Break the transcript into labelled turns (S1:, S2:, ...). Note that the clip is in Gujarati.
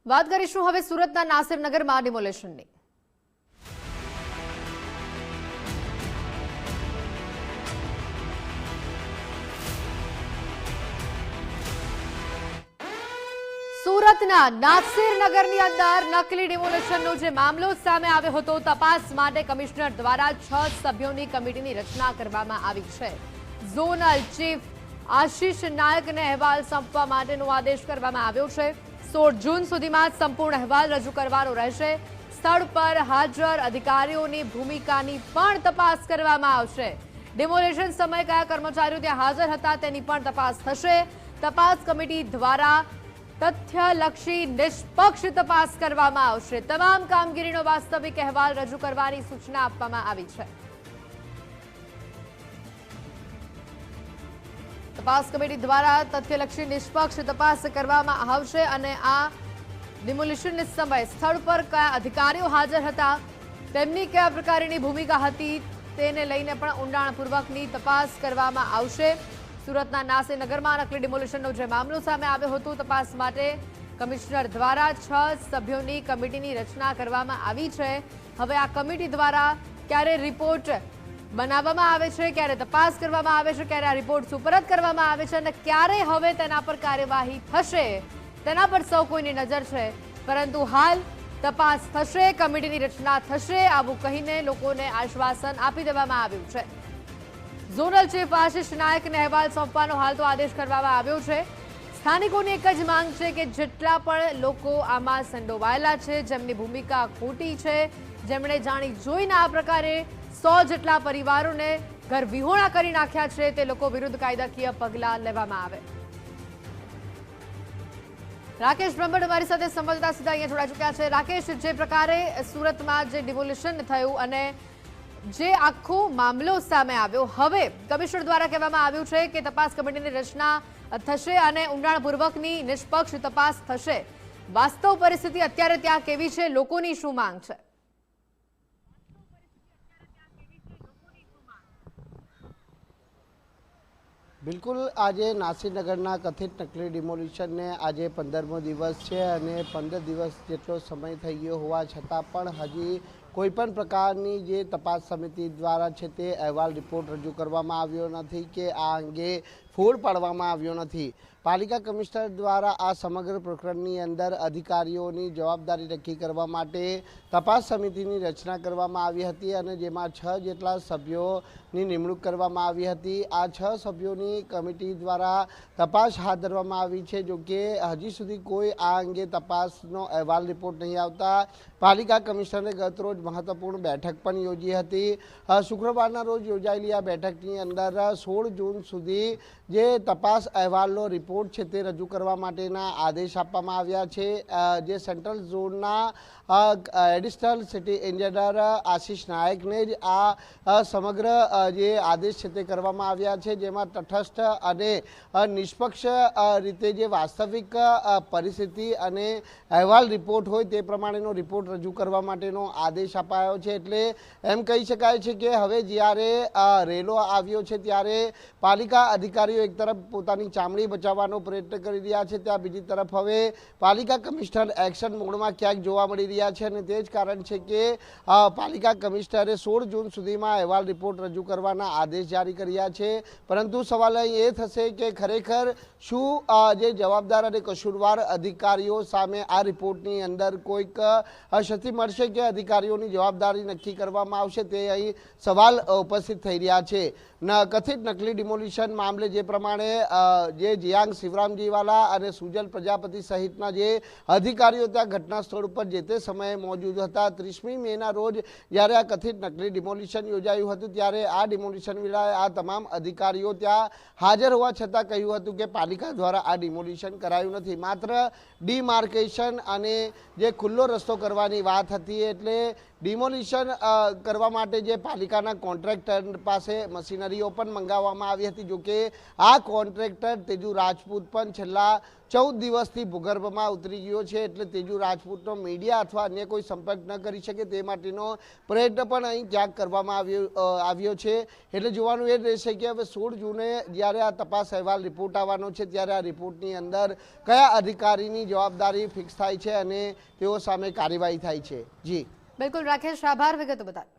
S1: વાત કરીશું હવે સુરતના નાસિરનગરમાં ડિમોલેશનની। સુરતના નાસિરનગરની અંદર નકલી ડિમોલેશનનો જે મામલો સામે આવ્યો હતો, તપાસ માટે કમિશનર દ્વારા 6 સભ્યોની કમિટીની રચના કરવામાં આવી છે। ઝોનલ ચીફ આશિષ નાયકને અહેવાલ સોંપવા માટેનો આદેશ કરવામાં આવ્યો છે। 16 જૂન સુધીમાં સંપૂર્ણ અહેવાલ રજૂ કરવાનો રહેશે। સ્થળ પર હાજર અધિકારીઓની ભૂમિકાની પણ તપાસ કરવામાં આવશે। ડિમોલેશન સમયે કયા કર્મચારીઓ ત્યાં હાજર હતા તેની પણ તપાસ થશે। તપાસ કમિટી દ્વારા તથ્યલક્ષી નિષ્પક્ષ તપાસ કરવામાં આવશે। તમામ કામગીરીનો વાસ્તવિક અહેવાલ રજૂ કરવાની સૂચના આપવામાં આવી છે। તપાસ કમિટી દ્વારા તથ્યલક્ષી નિષ્પક્ષ તપાસ કરવામાં આવશે અને આ ડિમોલિશન સમયે સ્થળ પર કયા અધિકારીઓ હાજર હતા, તેમની કયા પ્રકારની ભૂમિકા હતી તેને લઈને પણ ઊંડાણપૂર્વકની તપાસ કરવામાં આવશે। સુરતના નાસિરનગરમાં નકલી ડિમોલિશનનો જે મામલો સામે આવ્યો હતો, તપાસ માટે કમિશનર દ્વારા 6 સભ્યોની કમિટીની રચના કરવામાં આવી છે। હવે આ કમિટી દ્વારા ક્યારે રિપોર્ટ બનાવવામાં આવે છે, ક્યારે તપાસ કરવામાં આવે છે, ક્યારે આ રિપોર્ટ સુપરત કરવામાં આવે છે અને ક્યારે હવે તેના પર કાર્યવાહી થશે તેના પર સૌ કોઈની નજર છે। પરંતુ હાલ તપાસ થશે, કમિટીની રચના થશે આવું કહીને લોકોને આશ્વાસન આપી દેવામાં આવ્યું છે। ઝોનલ ચીફ આશિષ નાયકને અહેવાલ સોંપવાનો હાલ તો આદેશ કરવામાં આવ્યો છે। સ્થાનિકોની એક જ માંગ છે કે જેટલા પણ લોકો આમાં સંડોવાયેલા છે, જેમની ભૂમિકા ખોટી છે, જેમણે જાણી જોઈને આ પ્રકારે 100 જેટલા પરિવારોને ઘર વિહોણા કરી નાખ્યા છે, તે લોકો વિરુદ્ધ કાયદાકીય પગલાં લેવામાં આવે। રાકેશ બ્રહ્મભટ્ટ અમારી સાથે સંવાદદાતા સીધા અહીંયા જોડાઈ ચૂક્યા છે। રાકેશ, જે પ્રકારે સુરતમાં જે ડિમોલિશન થયું અને જે આખો મામલો સામે આવ્યો, હવે કમિશનર દ્વારા કહેવામાં આવ્યું છે કે તપાસ કમિટીની રચના થશે અને ઊંડાણપૂર્વકની નિષ્પક્ષ તપાસ થશે। વાસ્તવ પરિસ્થિતિ અત્યારે ત્યાં કેવી છે, લોકોની શું માંગ છે?
S2: બિલકુલ, આજે નાસિરનગરના કથિત નકલી ડિમોલિશનને આજે 15મો દિવસ છે અને 15 દિવસ જેટલો સમય થઈ ગયો હોવા છતાં પણ હજી કોઈપણ પ્રકારની જે તપાસ સમિતિ દ્વારા છે તે અહેવાલ રિપોર્ટ રજૂ કરવામાં આવ્યો નથી કે આ અંગે ફોડ પાડવામાં આવ્યો નથી। પાલિકા કમિશનર દ્વારા આ સમગ્ર પ્રકરણની અંદર અધિકારીઓની જવાબદારી નક્કી કરવા માટે તપાસ સમિતિની રચના કરવામાં આવી હતી અને જેમાં 6 જેટલા સભ્યોની નિમણૂક કરવામાં આવી હતી। આ 6 સભ્યોની કમિટી દ્વારા તપાસ હાથ ધરવામાં આવી છે। જો કે હજી સુધી કોઈ આ અંગે તપાસનો અહેવાલ રિપોર્ટ નહીં આવતા પાલિકા કમિશનરે ગતરોજ મહત્વપૂર્ણ બેઠક પણ યોજી હતી। શુક્રવારના રોજ યોજાયેલી આ બેઠકની અંદર 16 જૂન સુધી જે તપાસ અહેવાલનો રિપોર્ટ છે તે રજૂ કરવા માટેના આદેશ આપવામાં આવ્યા છે। જે સેન્ટ્રલ ઝોનના એડિશનલ સિટી એન્જિનિયર આશિષ નાયકને જ આ સમગ્ર જે આદેશ છે તે કરવામાં આવ્યા છે, જેમાં તટસ્થ અને નિષ્પક્ષ રીતે જે વાસ્તવિક પરિસ્થિતિ અને અહેવાલ રિપોર્ટ હોય તે પ્રમાણેનો રિપોર્ટ રજૂ કરવા માટેનો આદેશ અપાયો છે। એટલે એમ કહી શકાય છે કે હવે જ્યારે રેલો આવ્યો છે ત્યારે પાલિકા અધિકારીઓ એક તરફ પોતાની ચામડી બચાવવાનો પ્રયત્ન કરી રહ્યા છે, ત્યાં બીજી તરફ હવે પાલિકા કમિશનર એક્શન મોડમાં ક્યાંક જોવા મળી રહ્યા છે અને તે જ કારણ છે કે પાલિકા કમિશનરે 16 જૂન સુધીમાં અહેવાલ રિપોર્ટ રજૂ કરવાના આદેશ જારી કર્યા છે। પરંતુ સવાલ અહીં એ થશે કે ખરેખર શું જે જવાબદાર અને કસૂરવાર અધિકારીઓ સામે આ રિપોર્ટની અંદર કોઈક ક્ષતિ મળશે કે અધિકારીઓની જવાબદારી નક્કી કરવામાં આવશે, તે અહીં સવાલ ઉપસ્થિત થઈ રહ્યા છે। કથિત નકલી ડિમોલિશન મામલે જે પ્રમાણે જે જિયાંગ શિવરામજીવાલા અને સુજલ પ્રજાપતિ સહિતના જે અધિકારીઓ ત્યાં ઘટના સ્થળ ઉપર જે તે સમયે મોજૂદ હતા, 30મી મેના રોજ જ્યારે આ કથિત નકલી ડિમોલિશન યોજાયું હતું ત્યારે આ ડિમોલિશન વેળાએ આ તમામ અધિકારીઓ ત્યાં હાજર હોવા છતાં કહ્યું હતું કે પાલિકા દ્વારા આ ડિમોલિશન કરાયું નથી, માત્ર ડીમાર્કેશન અને જે ખુલ્લો રસ્તો કરવાની વાત હતી। એટલે ડિમોલિશન કરવા માટે જે પાલિકાના કોન્ટ્રાક્ટર પાસે મશીનરીઓ પણ મંગાવવામાં આવી હતી. જોકે આ કોન્ટ્રાક્ટર તેજુ રાજપૂત પણ છેલ્લા 14 દિવસથી ભૂગર્ભમાં ઉતરી ગયો છે, એટલે તેજુ રાજપૂતનો મીડિયા અથવા અન્ય કોઈ સંપર્ક ન કરી શકે તે માટેનો પ્રયત્ન પણ અહીં ક્યાંક કરવામાં આવ્યો છે. એટલે જોવાનું એ રહેશે કે હવે 16 જૂને જ્યારે આ તપાસ અહેવાલ રિપોર્ટ આવવાનો છે ત્યારે આ રિપોર્ટની અંદર કયા અધિકારીની જવાબદારી ફિક્સ થાય છે અને તેઓ સામે કાર્યવાહી થાય છે. જી
S1: બિલકુલ રાકેશ, આભાર વિગતો બતાવી.